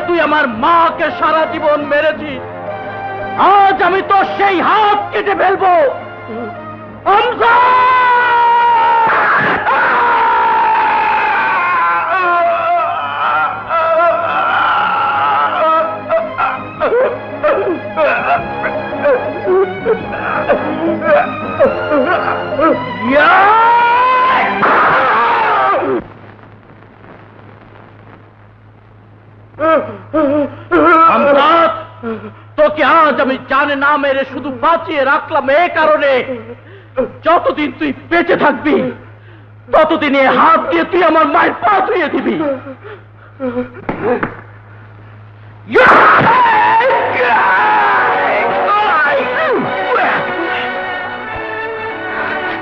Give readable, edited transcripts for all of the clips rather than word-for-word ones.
তুই আমার মাকে সারা জীবন মেরেছিস, আজ আমি তোর সেই হাত কেটে ফেলবো। হামজা! তোকে আজ আমি জানে না মেরে শুধু বাঁচিয়ে রাখলাম এই কারণে, যতদিন তুই বেঁচে থাকবি ততদিন এই হাত দিয়ে তুই আমার মায়ের পা ধুয়ে দিবি।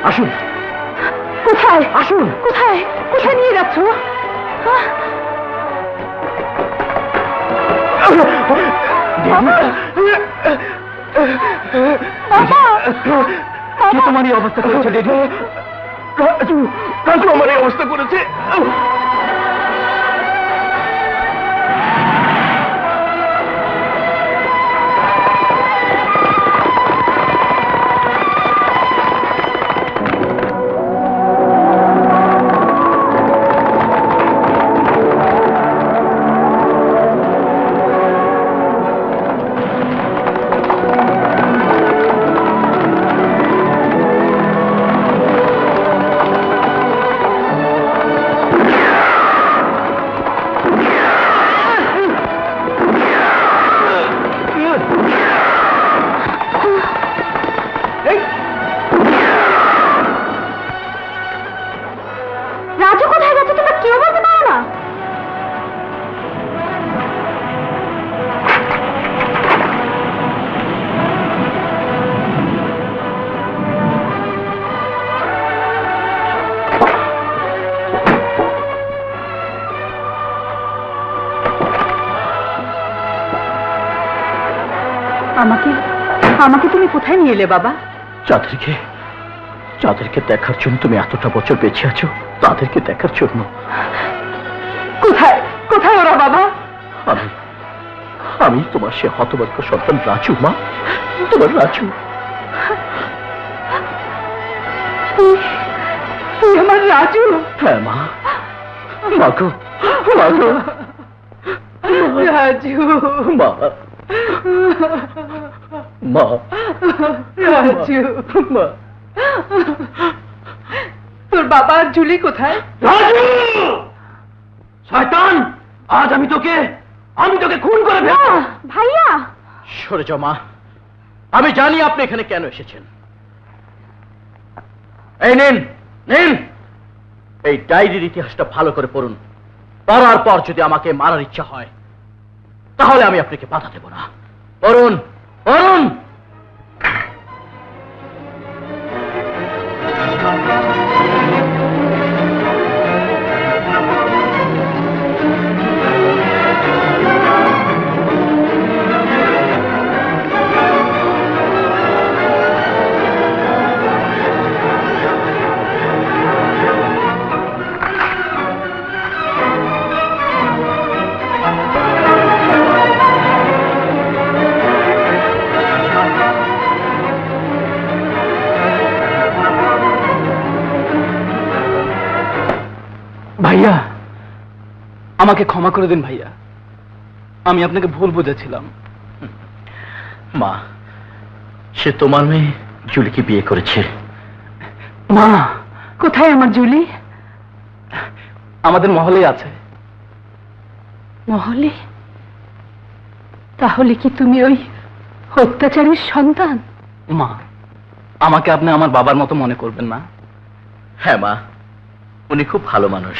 আসুন। কোথায়? আসুন। কোথায়? কোথায় নিয়ে যাচ্ছ? কে তোমার এই অবস্থা করেছে? রাজু আমার এই অবস্থা করেছে। রাজু কোথায় গেছে তোমরা কেউ বলতে পারো না? আমাকে আমাকে তুমি কোথায় নিয়ে এলে বাবা? যাদেরকে দেখার জন্য তুমি এতটা বছর বেঁচে আছো, তাদেরকে দেখার জন্য। কোথায় কোথায় ওরা বাবা? আমি তোমার সে হতভাগ্য সন্তান রাজু। মা, তোমার রাজু। তুই আমার রাজু? হ্যাঁ মা। মাগো, মাগো, রাজু। মা, মা, রাজু। মা। তোর বাবা আর জুলি কোথায়? রাজু! শয়তান! আজ আমি তোকে খুন করে ফেলবো। ভাইয়া! সরে যাও মা। আমি জানি আপনি এখানে কেন এসেছেন। এই নিন, নিন এই ডায়েরির ইতিহাসটা ভালো করে পড়ুন। পড়ার পর যদি আমাকে মারার ইচ্ছা হয় তাহলে আমি আপনাকে বাধা দেব না। পড়ুন, পড়ুন। ভাইয়া, আমাকে ক্ষমা করে দিন ভাইয়া, আমি আপনাকে ভুল বুঝেছিলাম। মা, সে তোমার মেয়ে জুলিকে বিয়ে করেছে। মা, কোথায় আমার জুলি? আমাদের মহলেই আছে। মহলে? তাহলে কি তুমি ওই অত্যাচারীর সন্তান? মা, আমাকে আপনি আমার বাবার মতো মনে করবেন না। হ্যাঁ মা, উনি খুব ভালো মানুষ।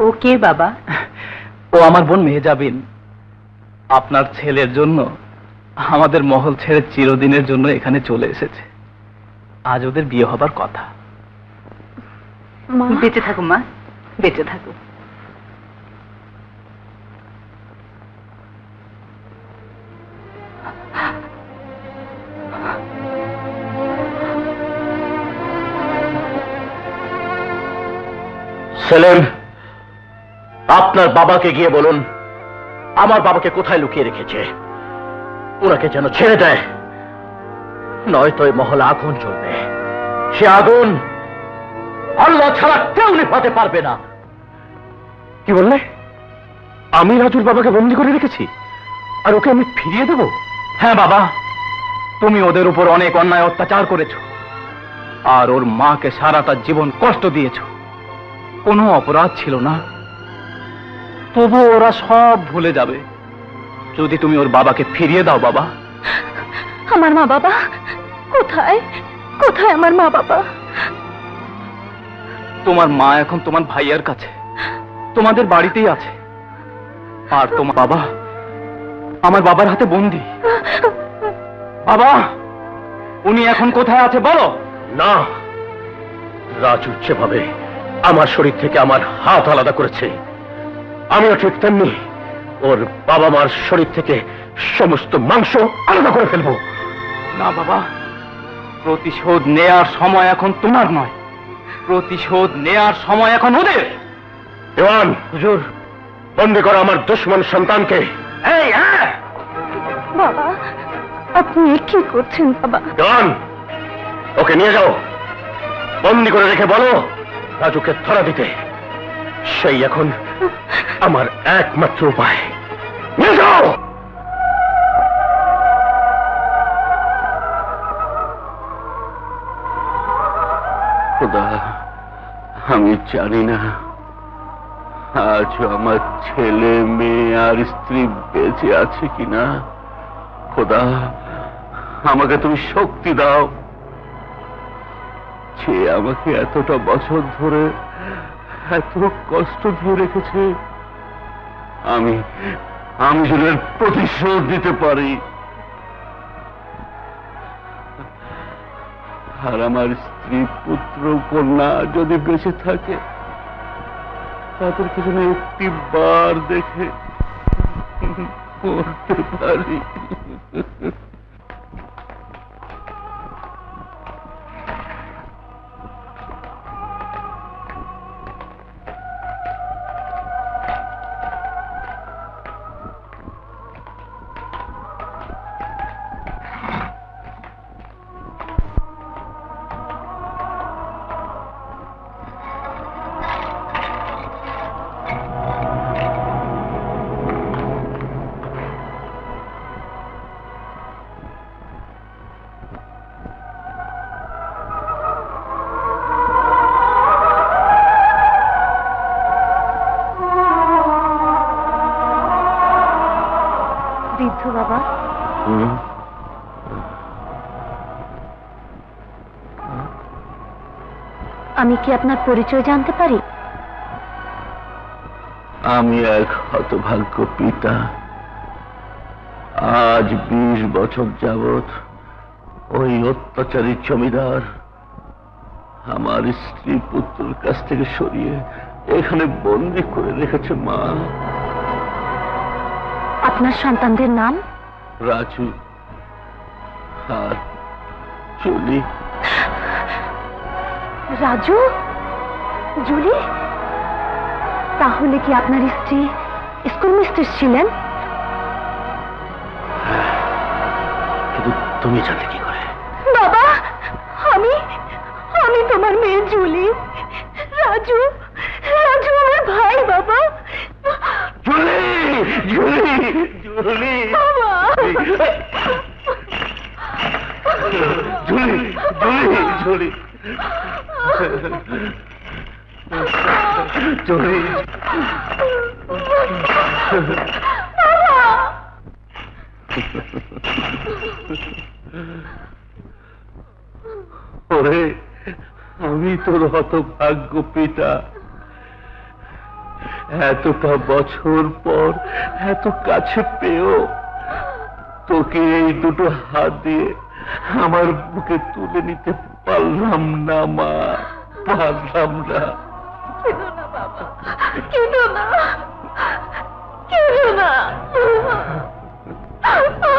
ও কে বাবা? ও আমার বোন মেহজাবিন। আপনার ছেলের জন্য আমাদের মহল ছেড়ে চিরদিনের জন্য এখানে চলে এসেছে। আজ ওদের বিয়ে হবার কথা। বেঁচে থাকো মা, বেঁচে থাকো। সেলিম, আপনার বাবাকে গিয়ে বলুন আমার বাবাকে কোথায় লুকিয়ে রেখেছে, ওনাকে যেন ছেড়ে দেয়, নয়তো এই মহলে আগুন জ্বলবে। সে আগুন আল্লাহ ছাড়া কেউ নেভাতে পারবে না। কি বললে? আমি রাজুর বাবাকে বন্দি করে রেখেছি আর ওকে আমি ফিরিয়ে দেব? হ্যাঁ বাবা, তুমি ওদের উপর অনেক অন্যায় অত্যাচার করেছো আর ওর মাকে সারাটা জীবন কষ্ট দিয়েছো। কোনো অপরাধ ছিল না, তবু ওরা সব ভুলে যাবে যদি তুমি ওর বাবাকে ফিরিয়ে দাও। বাবা, আমার মা বাবা কোথায়? কোথায় আমার মা বাবা? তোমার মা এখন তোমার ভাইয়ের কাছে, তোমাদের বাড়িতেই আছে, আর তোমার বাবা আমার বাবার হাতে বন্দি। বাবা, উনি এখন কোথায় আছে বলো? না, রাজু যেভাবে আমার শরীর থেকে আমার হাত আলাদা করেছে, আমিও ঠিক তেমনি ওর বাবা মার শরীর থেকে সমস্ত মাংস আলাদা করে ফেলবো। না বাবা, প্রতিশোধ নেয়ার সময় এখন তোমার নয়, প্রতিশোধ নেয়ার সময় এখন ওদের। দেওয়ান, হুজুর, বন্দি করো আমার দুশ্মন সন্তানকে। এই হ্যাঁ, বাবা, আপনি কি করছেন বাবা? দেওয়ান, ওকে নিয়ে যাও, বন্দি করে রেখে বলো রাজুকে ধরা দিতে। সেই এখন আমার একমাত্র উপায়। নিয়ে যাও। খোদা, আমি জানি না আজ আমার ছেলে মেয়ে আর স্ত্রী বেঁচে আছে কিনা। খোদা, আমাকে তুমি শক্তি দাও। সে আমাকে এতটা বছর ধরে এত কষ্ট দিয়ে রেখেছে, আমি আমি যেন এর প্রতিশোধ দিতে পারি। আর আমার স্ত্রী পুত্র কন্যা যদি বেঁচে থাকে, তাদেরকে যেন একটি বার দেখে করতে পারি। বৃদ্ধ বাবা, আমি কি আপনার পরিচয় জানতে পারি? আমি এক হতভাগ্য পিতা। আজ 20 বছর যাবৎ ওই অত্যাচারী জমিদার আমার স্ত্রী পুত্রের কাছ থেকে সরিয়ে এখানে বন্দি করে রেখেছে। মা, আপনার সন্তানদের নাম? রাজু আর জুলি। রাজু, জুলি? তাহলে কি আপনার স্ত্রী স্কুল মিস্ট্রেস ছিলেন? কিন্তু তুমি জানলে কি করে? বাবা, আমি আমি তোমার মেয়ে জুলি। রাজু, রাজু আমার ভাই বাবা। জুলি, জুলি, জুলি, বাবা। Julie, Julie, Julie, Julie. ওরে, আমি তোর হতভাগ্য পিতা। এতটা বছর পর এত কাছে পেয়েও তোকে এই দুটো হাত দিয়ে আমার বুকে তুলে নিতে পারলাম না। মা, পারলাম না। কেঁদো না বাবা, কেঁদো না, কেঁদো না। কেঁদো না।